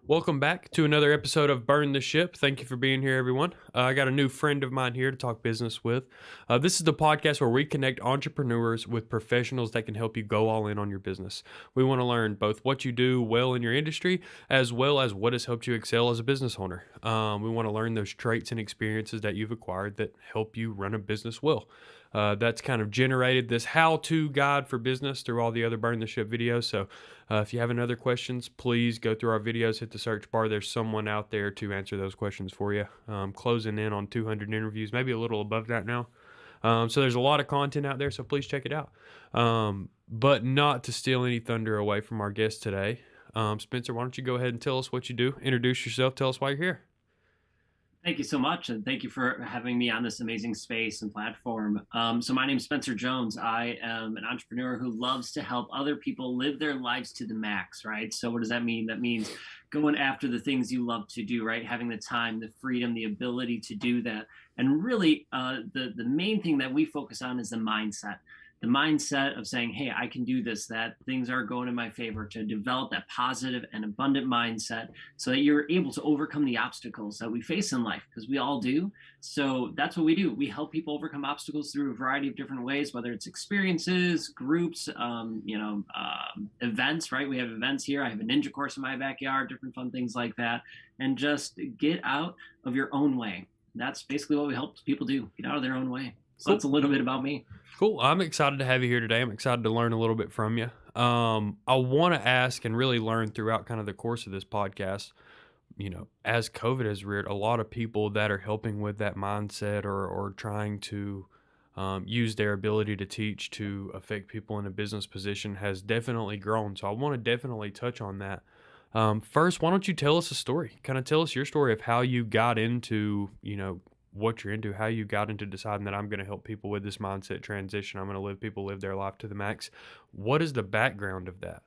Welcome back to another episode of Burn the Ship. Thank you for being here, everyone. I got a new friend of mine here to talk business with. This is the podcast where we connect entrepreneurs with professionals that can help you go all in on your business. We want to learn both what you do well in your industry as well as what has helped you excel as a business owner. We want to learn those traits and experiences that you've acquired that help you run a business well. That's kind of generated this how-to guide for business through all the other Burn the Ship videos. So if you have any other questions, please go through our videos, hit the search bar. There's someone out there to answer those questions for you. Closing in on 200 interviews, maybe a little above that now. So there's a lot of content out there, so please check it out. But not to steal any thunder away from our guest today. Spencer, why don't you go ahead and tell us what you do? Introduce yourself. Tell us why you're here. Thank you so much, and thank you for having me on this amazing space and platform. So my name is Spencer Jones. I am an entrepreneur who loves to help other people live their lives to the max, right? So what does that mean? That means going after the things you love to do, right? Having the time, the freedom, the ability to do that. And really, the main thing that we focus on is the mindset of saying, hey, I can do this, that things are going in my favor, to develop that positive and abundant mindset so that you're able to overcome the obstacles that we face in life, because we all do. So that's what we do. We help people overcome obstacles through a variety of different ways, whether it's experiences, groups, events, right? We have events here. I have a ninja course in my backyard, different fun things like that. And just get out of your own way. That's basically what we help people do, get out of their own way. So Cool. that's a little bit about me. Cool. I'm excited to have you here today. I'm excited to learn a little bit from you. I want to ask and really learn throughout kind of the course of this podcast. As COVID has reared, a lot of people that are helping with that mindset or trying to use their ability to teach to affect people in a business position has definitely grown. So I want to definitely touch on that. First, why don't you tell us a story? Kind of tell us your story of how you got into, what you're into, how you got into deciding that I'm going to help people with this mindset transition. I'm going to people live their life to the max. What is the background of that?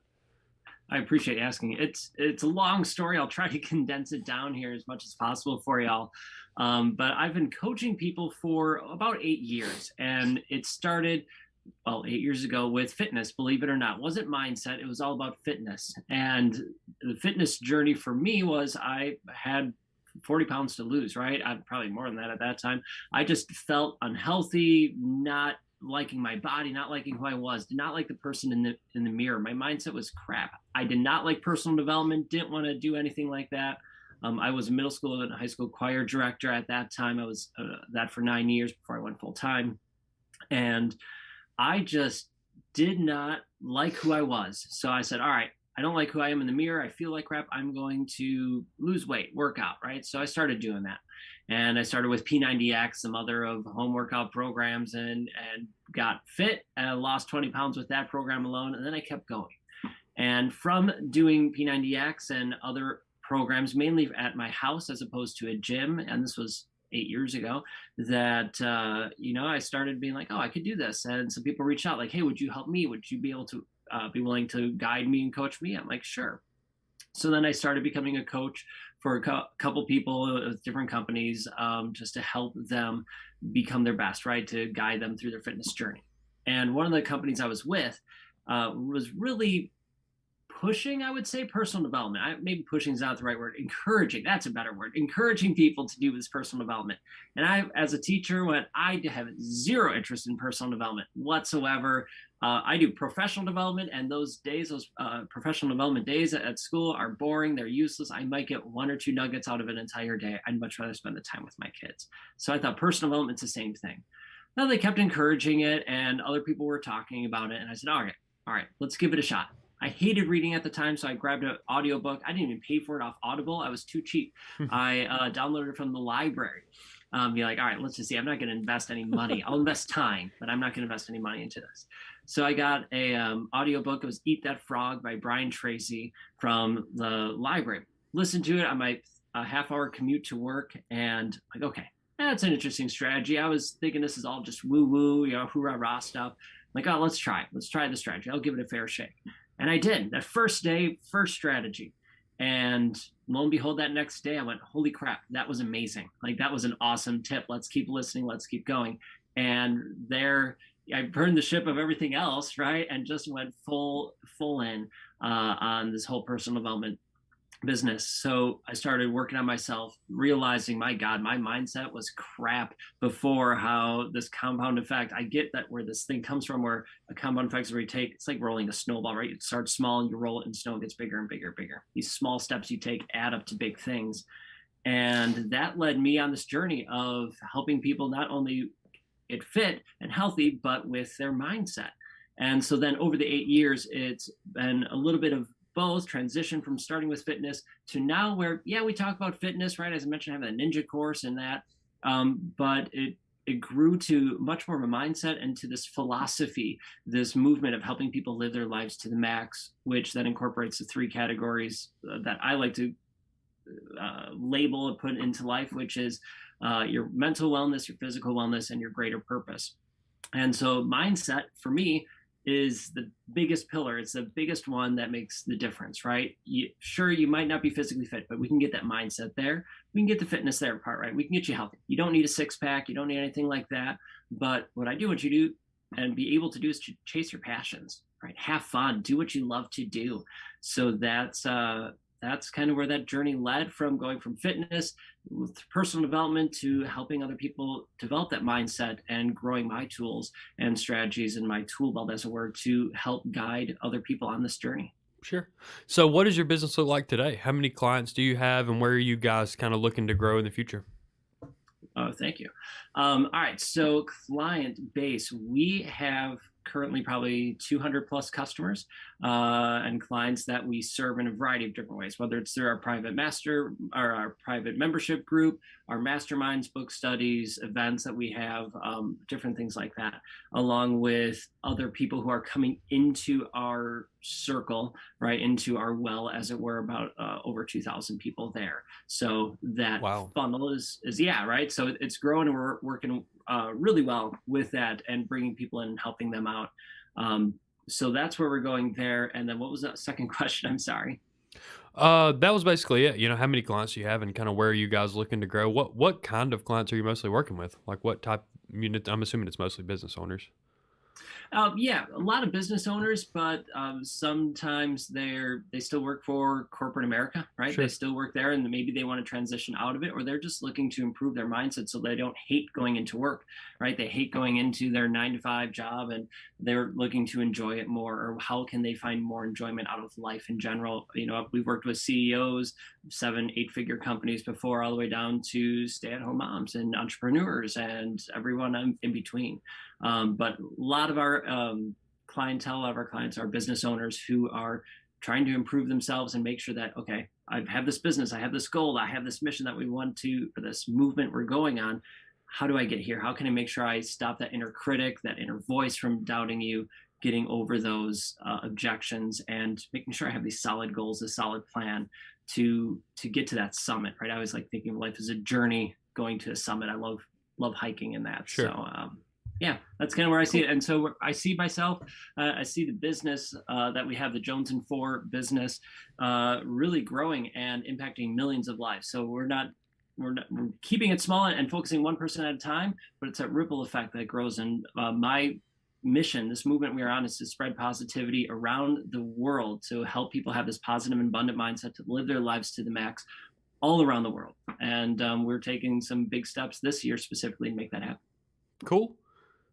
I appreciate asking. It's a long story. I'll try to condense it down here as much as possible for y'all. But I've been coaching people for about 8 years, and it started 8 years ago with fitness. Believe it or not, it wasn't mindset. It was all about fitness. And the fitness journey for me was I had 40 pounds to lose, right? I'm probably more than that at that time. I just felt unhealthy, not liking my body, not liking who I was, did not like the person in the mirror. My mindset was crap. I did not like personal development, didn't want to do anything like that. I was a middle school and high school choir director at that time. I was that for 9 years before I went full time. And I just did not like who I was. So I said, all right, I don't like who I am in the mirror. I feel like crap. I'm going to lose weight, work out, right? So I started doing that. And I started with P90X, some other of home workout programs, and got fit. And I lost 20 pounds with that program alone. And then I kept going. And from doing P90X and other programs, mainly at my house as opposed to a gym, and this was 8 years ago, that I started being like, oh, I could do this. And some people reached out like, hey, would you help me? Would you be able to be willing to guide me and coach me? I'm like, sure. So then I started becoming a coach for a couple people with different companies, just to help them become their best, right? To guide them through their fitness journey. And one of the companies I was with was really pushing, I would say, personal development. Maybe pushing is not the right word. Encouraging, that's a better word. Encouraging people to do this personal development. And I, as a teacher, I have zero interest in personal development whatsoever. I do professional development, and those professional development days at school are boring. They're useless. I might get one or two nuggets out of an entire day. I'd much rather spend the time with my kids. So I thought personal development's the same thing. Now they kept encouraging it, and other people were talking about it. And I said, all right, let's give it a shot. I hated reading at the time, so I grabbed an audiobook. I didn't even pay for it off Audible. I was too cheap. I downloaded it from the library. Be like, all right, let's just see. I'm not going to invest any money. I'll invest time, but I'm not going to invest any money into this. So I got a audiobook. It was Eat That Frog by Brian Tracy from the library. Listened to it on my half-hour commute to work, and like, okay, that's an interesting strategy. I was thinking this is all just woo-woo, hoorah-rah stuff. Like, oh, let's try the strategy. I'll give it a fair shake. And I did. That first day, first strategy. And lo and behold, that next day I went, holy crap, that was amazing. Like, that was an awesome tip. Let's keep listening. Let's keep going. And there, I burned the ship of everything else, right? And just went full in on this whole personal development business. So I started working on myself, realizing, my God, my mindset was crap before. How this compound effect, I get that where this thing comes from, where a compound effect is where you take, it's like rolling a snowball, right? It starts small and you roll it and snow gets bigger and bigger and bigger. These small steps you take add up to big things. And that led me on this journey of helping people not only get fit and healthy, but with their mindset. And so then over the 8 years, it's been a little bit of both transition from starting with fitness to now where, yeah, we talk about fitness, right? As I mentioned, I have a ninja course and that, but it grew to much more of a mindset and to this philosophy, this movement of helping people live their lives to the max, which then incorporates the three categories that I like to label and put into life, which is your mental wellness, your physical wellness, and your greater purpose. And so, mindset for me is the biggest pillar. It's the biggest one that makes the difference, right? Sure, you might not be physically fit, but we can get that mindset there. We can get the fitness there part, right? We can get you healthy. You don't need a six pack. You don't need anything like that. But what I do want you to do and be able to do is to chase your passions, right? Have fun, do what you love to do. So that's kind of where that journey led, from going from fitness with personal development to helping other people develop that mindset and growing my tools and strategies in my tool belt, as it were, to help guide other people on this journey. Sure. So, what does your business look like today? How many clients do you have, and where are you guys kind of looking to grow in the future? Oh, thank you. All right. So, client base, we have currently probably 200 plus customers and clients that we serve in a variety of different ways, whether it's through our private master or our private membership group, our masterminds, book studies, events that we have, different things like that, along with other people who are coming into our circle, right, into our well, as it were, about over 2,000 people there. So that Wow. funnel is yeah, right. So it's growing, and we're working really well with that and bringing people in and helping them out. So that's where we're going there. And then what was that second question? I'm sorry. That was basically it. How many clients do you have, and kind of where are you guys looking to grow? What kind of clients are you mostly working with? Like what type? I'm assuming it's mostly business owners. Yeah, a lot of business owners, but sometimes they still work for corporate America, right? They Sure. still work there, and maybe they want to transition out of it, or they're just looking to improve their mindset so they don't hate going into work, right? They hate going into their 9 to 5 job, and they're looking to enjoy it more. Or how can they find more enjoyment out of life in general? We've worked with CEOs, 7, 8 figure companies before, all the way down to stay-at-home moms and entrepreneurs and everyone in between. But a lot of our clientele, a lot of our clients are business owners who are trying to improve themselves and make sure that, okay, I have this business, I have this goal, I have this mission that we want to, for this movement we're going on. How do I get here? How can I make sure I stop that inner critic, that inner voice from doubting you, getting over those objections, and making sure I have these solid goals, a solid plan to get to that summit, right? I always like thinking of life as a journey going to a summit. I love hiking in that. So Sure. yeah, that's kind of where I see Cool. it. And so I see myself, I see the business that we have, the Jonesin 4 business, really growing and impacting millions of lives. So we're keeping it small and focusing one person at a time, but it's a ripple effect that grows. And my mission, this movement we are on, is to spread positivity around the world to help people have this positive and abundant mindset to live their lives to the max all around the world. And we're taking some big steps this year specifically to make that happen. Cool.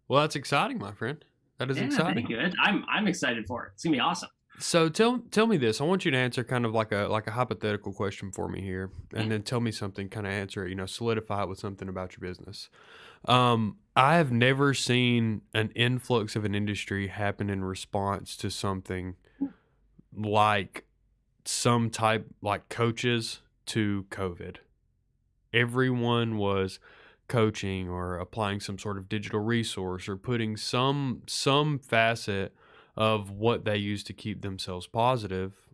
Well, that's exciting, my friend. That is Yeah, thank exciting. you. I'm excited for it. It's gonna be awesome. So tell me this. I want you to answer kind of like a hypothetical question for me here, Yeah. and then tell me something. Kind of answer it. Solidify it with something about your business. I have never seen an influx of an industry happen in response to something like some type like coaches to COVID. Everyone was coaching or applying some sort of digital resource or putting some facet of what they use to keep themselves positive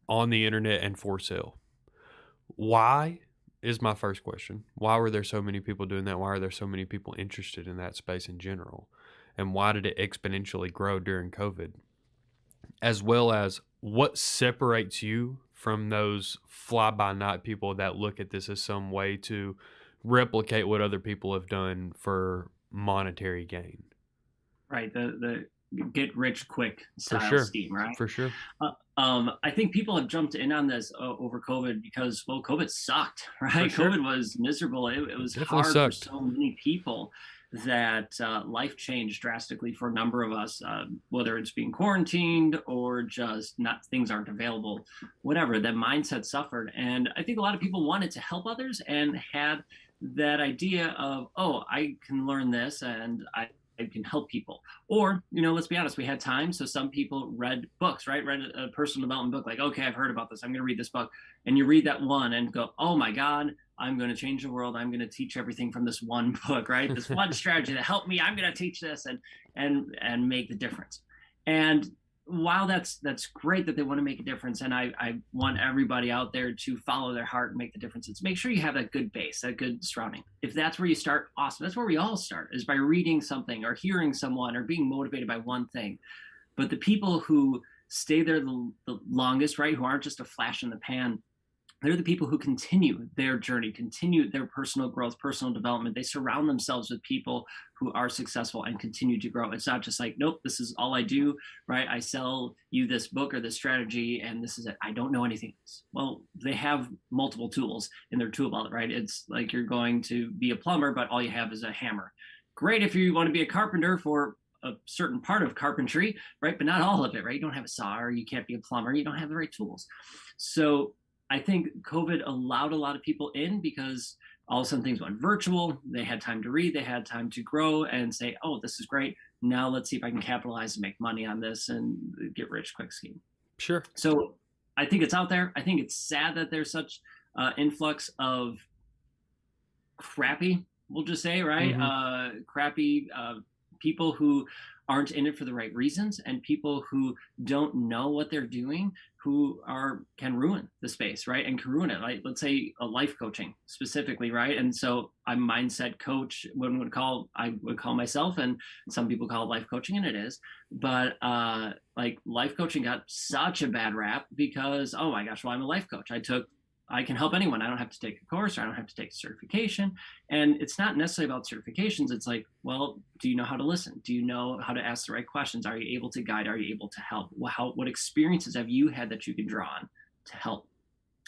on the internet and for sale. Why is my first question. Why were there so many people doing that? Why are there so many people interested in that space in general? And why did it exponentially grow during COVID? As well as what separates you from those fly by night people that look at this as some way to replicate what other people have done for monetary gain. Right. The get rich quick For style sure. scheme, right? For sure. I think people have jumped in on this over COVID because, well, COVID sucked, For right? sure. COVID was miserable. It It was definitely hard for sucked. so many people that life changed drastically for a number of us, whether it's being quarantined or just not things aren't available, whatever. That mindset suffered, and I think a lot of people wanted to help others and had that idea of, oh, I can learn this and I can help people. Or, let's be honest, we had time. So some people read books, right? Read a personal development book, like, okay, I've heard about this. I'm going to read this book. And you read that one and go, oh my God, I'm going to change the world. I'm going to teach everything from this one book, right? This one strategy that helped me. I'm going to teach this and make the difference. And while that's great that they want to make a difference, and I want everybody out there to follow their heart and make the differences, make sure you have that good base, that good surrounding. If that's where you start, awesome. That's where we all start, is by reading something or hearing someone or being motivated by one thing. But the people who stay there the longest, right, who aren't just a flash in the pan, they're the people who continue their journey, continue their personal growth, personal development. They surround themselves with people who are successful and continue to grow. It's not just like, nope, this is all I do, right? I sell you this book or this strategy, and this is it. I don't know anything else. Well, they have multiple tools in their tool belt, right? It's like you're going to be a plumber, but all you have is a hammer. Great if you want to be a carpenter for a certain part of carpentry, right? But not all of it, right? You don't have a saw, or you can't be a plumber. You don't have the right tools. So I think COVID allowed a lot of people in because all of a sudden things went virtual. They had time to read, they had time to grow and say, oh, this is great. Now let's see if I can capitalize and make money on this and get rich quick scheme. Sure. So I think it's out there. I think it's sad that there's such influx of crappy, we'll just say, right? Crappy people who aren't in it for the right reasons, and people who don't know what they're doing, who can ruin the space, right? And can ruin it. Like, let's say a life coaching specifically, right? And so I'm a mindset coach. I would call myself, and some people call it life coaching, and it is. But like, life coaching got such a bad rap because, oh my gosh, well, I'm a life coach. I can help anyone. I don't have to take a course, or I don't have to take a certification. And it's not necessarily about certifications. It's like, well, do you know how to listen? Do you know how to ask the right questions? Are you able to guide? Are you able to help? What experiences have you had that you can draw on to help?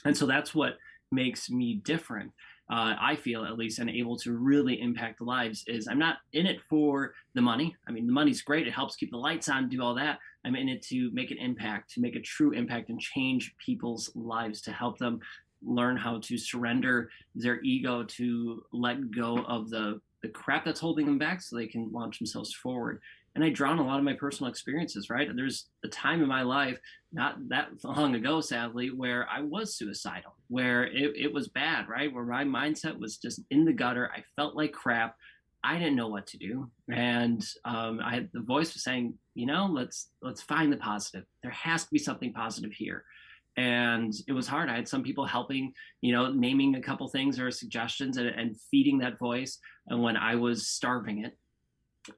And so that's what makes me different. I feel, at least, and able to really impact lives, is I'm not in it for the money. I mean, the money's great. It helps keep the lights on, do all that. I'm in it to make an impact, to make a true impact and change people's lives, to help them learn how to surrender their ego, to let go of the crap that's holding them back so they can launch themselves forward. And I draw on a lot of my personal experiences, right? And there's a time in my life, not that long ago, sadly, where I was suicidal, where it was bad, right? Where my mindset was just in the gutter. I felt like crap. I didn't know what to do. And I had the voice was saying, let's find the positive. There has to be something positive here. And it was hard. I had some people helping, naming a couple things or suggestions and feeding that voice. And when I was starving it,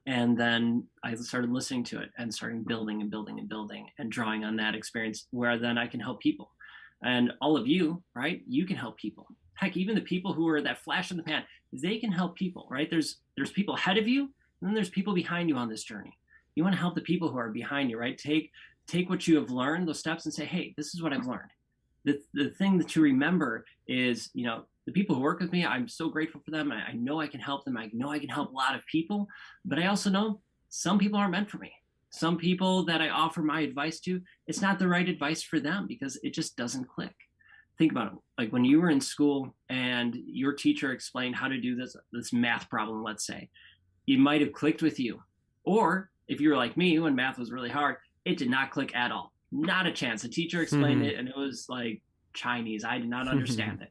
and then I started listening to it and starting building and building and building and drawing on that experience, where then I can help people. And all of you, right? You can help people. Heck, even the people who are that flash in the pan, they can help people, right? There's people ahead of you, and then there's people behind you on this journey. You want to help the people who are behind you, right? Take what you have learned, those steps, and say, hey, this is what I've learned. The thing that you remember is, the people who work with me, I'm so grateful for them. I know I can help them. I know I can help a lot of people, but I also know some people aren't meant for me. Some people that I offer my advice to, it's not the right advice for them because it just doesn't click. Think about it. Like when you were in school and your teacher explained how to do this math problem, let's say, it might have clicked with you. Or if you were like me, when math was really hard, it did not click at all. Not a chance. The teacher explained it and it was like Chinese. I did not understand it.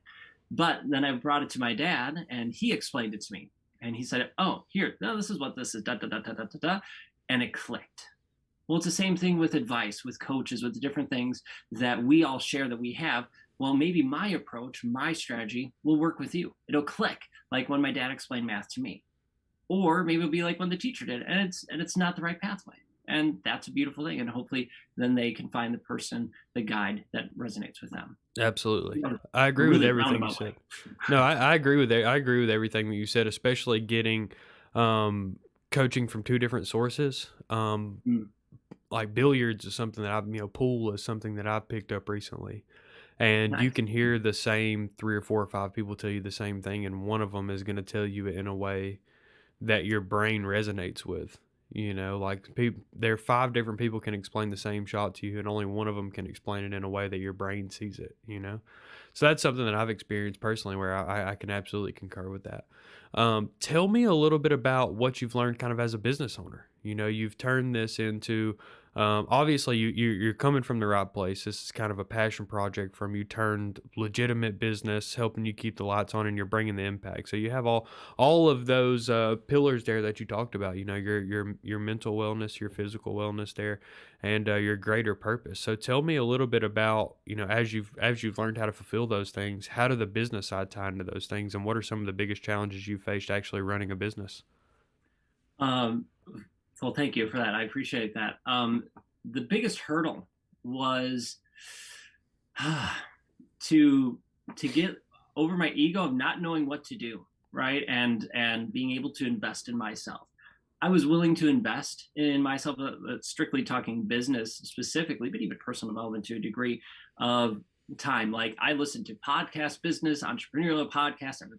But then I brought it to my dad and he explained it to me. And he said, oh, here, no, this is what this is, da, da, da, da, da, da, da. And it clicked. Well, it's the same thing with advice, with coaches, with the different things that we all share that we have. Well, maybe my approach, my strategy will work with you. It'll click, like when my dad explained math to me. Or maybe it'll be like when the teacher did, and it's not the right pathway. And that's a beautiful thing. And hopefully then they can find the person, the guide that resonates with them. Absolutely. I agree with everything you said. No, I agree with that. I agree with everything that you said, especially getting coaching from two different sources. Mm, Like billiards is something that pool is something that I've picked up recently. And you nice. can hear the same 3 or 4 or 5 people tell you the same thing, and one of them is gonna tell you it in a way that your brain resonates with. Like there are 5 different people can explain the same shot to you, and only one of them can explain it in a way that your brain sees it. So that's something that I've experienced personally where I can absolutely concur with that. Tell me a little bit about what you've learned kind of as a business owner. You've turned this into obviously you're coming from the right place. This is kind of a passion project from you turned legitimate business, helping you keep the lights on, and you're bringing the impact. So you have all of those pillars there that you talked about. Your mental wellness, your physical wellness there, and your greater purpose. So tell me a little bit about as you've learned how to fulfill those things. How do the business side tie into those things, and what are some of the biggest challenges you faced actually running a business? Um, well, thank you for that. I appreciate that. The biggest hurdle was to get over my ego of not knowing what to do, right? And being able to invest in myself. I was willing to invest in myself, strictly talking business specifically, but even personal development to a degree of time. Like I listen to podcast, business, entrepreneurial podcasts after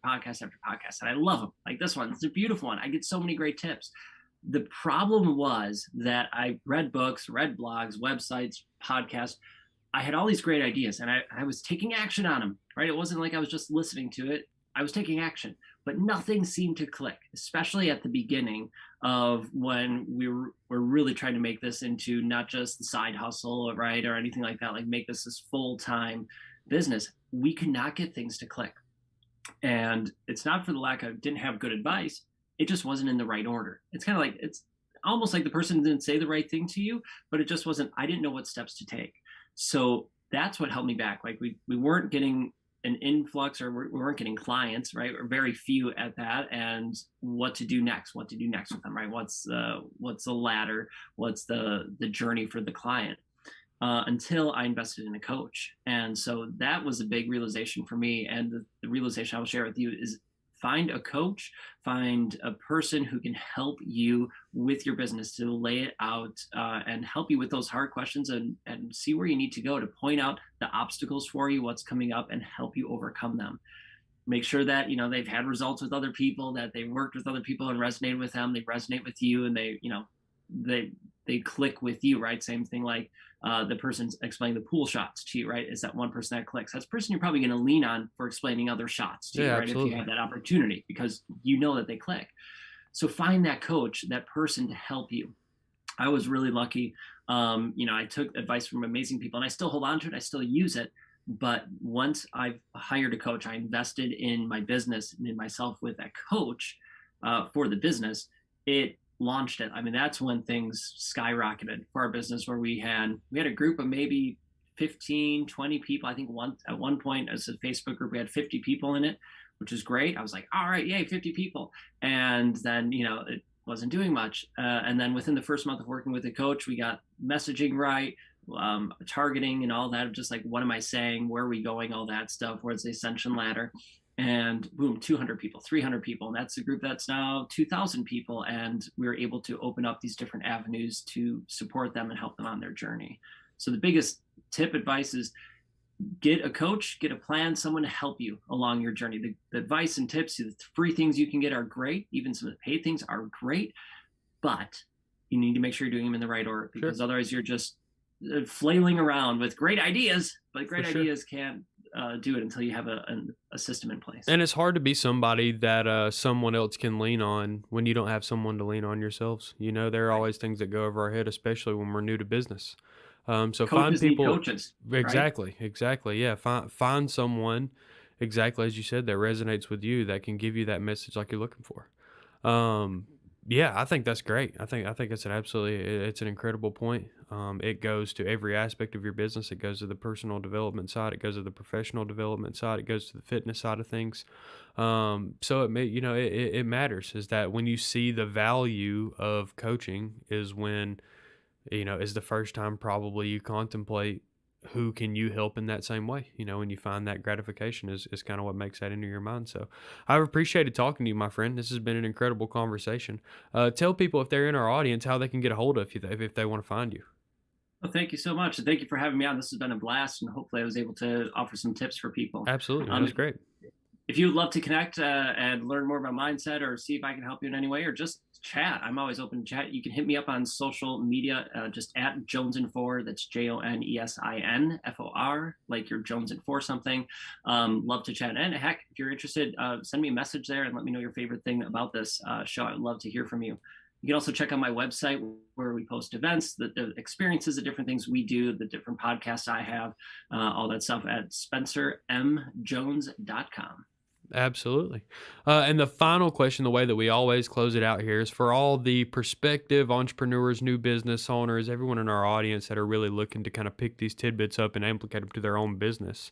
podcast, and I love them. Like this one, it's a beautiful one. I get so many great tips. The problem was that I read books, read blogs, websites, podcasts. I had all these great ideas and I was taking action on them, right? It wasn't like I was just listening to it. I was taking action, but nothing seemed to click, especially at the beginning of when were really trying to make this into not just the side hustle, right? Or anything like that, like make this full-time business. We could not get things to click. And it's not for the lack of didn't have good advice. It just wasn't in the right order. It's kind of like it's almost like the person didn't say the right thing to you, but it just wasn't. I didn't know what steps to take. So that's what held me back. Like we weren't getting an influx or we weren't getting clients, right? Or very few at that. And what to do next? What to do next with them, right? What's the ladder? What's the journey for the client? Until I invested in a coach. And so that was a big realization for me. And the realization I will share with you is find a coach, find a person who can help you with your business to lay it out and help you with those hard questions and see where you need to go to point out the obstacles for you, what's coming up, and help you overcome them. Make sure that they've had results with other people, that they worked with other people and resonated with them, they resonate with you, and they click with you, right? Same thing like the person's explaining the pool shots to you, right? Is that one person that clicks? That's the person you're probably going to lean on for explaining other shots to you, Yeah, right? If you absolutely. have that opportunity, because you know that they click. So find that coach, that person to help you. I was really lucky. I took advice from amazing people and I still hold on to it. I still use it. But once I've hired a coach, I invested in my business and in myself with that coach for the business. It launched it. I mean, that's when things skyrocketed for our business where we had a group of maybe 15, 20 people. I think at one point as a Facebook group, we had 50 people in it, which is great. I was like, all right, yay, 50 people. And then, it wasn't doing much. And then within the first month of working with the coach, we got messaging right, targeting and all that. Just like, what am I saying? Where are we going? All that stuff. Where's the ascension ladder? And boom, 200 people, 300 people. And that's a group that's now 2,000 people. And we were able to open up these different avenues to support them and help them on their journey. So the biggest tip advice is get a coach, get a plan, someone to help you along your journey. The advice and tips, the free things you can get are great. Even some of the paid things are great, but you need to make sure you're doing them in the right order Sure. because otherwise you're just flailing around with great ideas, but For great sure. ideas can't do it until you have a system in place. And it's hard to be somebody that someone else can lean on when you don't have someone to lean on yourselves. There are Right. always things that go over our head, especially when we're new to business. So find Coaches need people. coaches, right? Exactly. Yeah, find someone exactly as you said that resonates with you that can give you that message like you're looking for. Um, yeah, I think that's great. I think it's it's an incredible point. It goes to every aspect of your business. It goes to the personal development side. It goes to the professional development side. It goes to the fitness side of things. So it matters. Is that when you see the value of coaching is when is the first time probably you contemplate who can you help in that same way? And you find that gratification is kind of what makes that into your mind. So I've appreciated talking to you, my friend. This has been an incredible conversation. Tell people if they're in our audience how they can get a hold of you if they want to find you. Well, thank you so much. And thank you for having me on. This has been a blast. And hopefully I was able to offer some tips for people. Absolutely, man. Um, That's great. if you would love to connect and learn more about mindset or see if I can help you in any way or just chat, I'm always open to chat. You can hit me up on social media, just at Jonesin4. That's JONESINFOR, like you're Jonesin for something. Love to chat. And heck, if you're interested, send me a message there and let me know your favorite thing about this show. I'd love to hear from you. You can also check out my website where we post events, the experiences, the different things we do, the different podcasts I have, all that stuff at spencermjones.com. Absolutely. And the final question, the way that we always close it out here, is for all the prospective entrepreneurs, new business owners, everyone in our audience that are really looking to kind of pick these tidbits up and implicate them to their own business.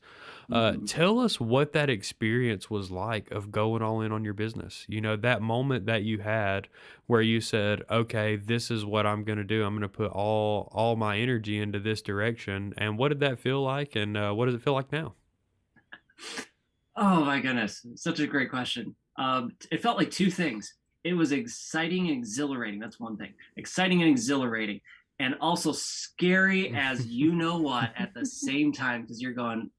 Mhm. Tell us what that experience was like of going all in on your business. That moment that you had where you said, okay, this is what I'm going to do. I'm going to put all my energy into this direction. And what did that feel like? And what does it feel like now? Oh my goodness, such a great question. It felt like two things. It was exciting and exhilarating. That's one thing. Exciting and exhilarating, and also scary as you know what at the same time because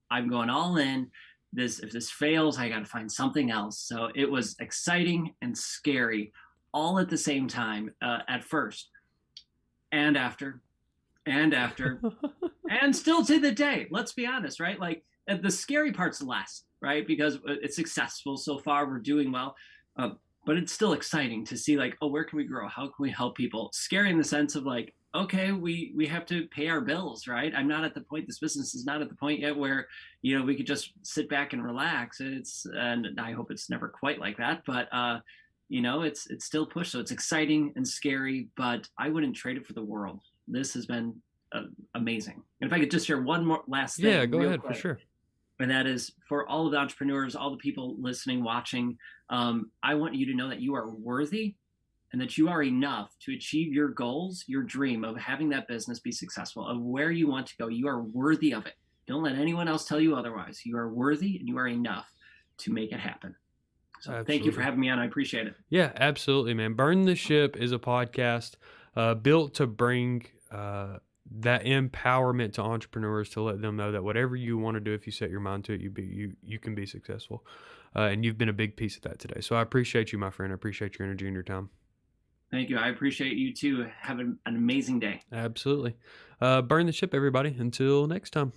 I'm going all in. This if this fails, I got to find something else. So it was exciting and scary all at the same time at first and after and after and still to the day. Let's be honest, right? Like the scary part's less, right? Because it's successful so far, we're doing well, but it's still exciting to see like, oh, where can we grow? How can we help people? Scary in the sense of like, okay, we have to pay our bills, right? I'm not at the point. This business is not at the point yet where we could just sit back and relax. And I hope it's never quite like that, but it's still push. So it's exciting and scary, but I wouldn't trade it for the world. This has been amazing. And if I could just share one more last Yeah, thing, go real ahead for quick, sure. and that is for all of the entrepreneurs, all the people listening, watching. I want you to know that you are worthy and that you are enough to achieve your goals, your dream of having that business be successful, of where you want to go. You are worthy of it. Don't let anyone else tell you otherwise. You are worthy and you are enough to make it happen. So thank you for Absolutely. having me on. I appreciate it. Yeah, absolutely, man. Burn the Ship is a podcast built to bring that empowerment to entrepreneurs to let them know that whatever you want to do, if you set your mind to it, you can be successful. And you've been a big piece of that today. So I appreciate you, my friend. I appreciate your energy and your time. Thank you. I appreciate you too. Have an amazing day. Absolutely. Burn the ship, everybody. Until next time.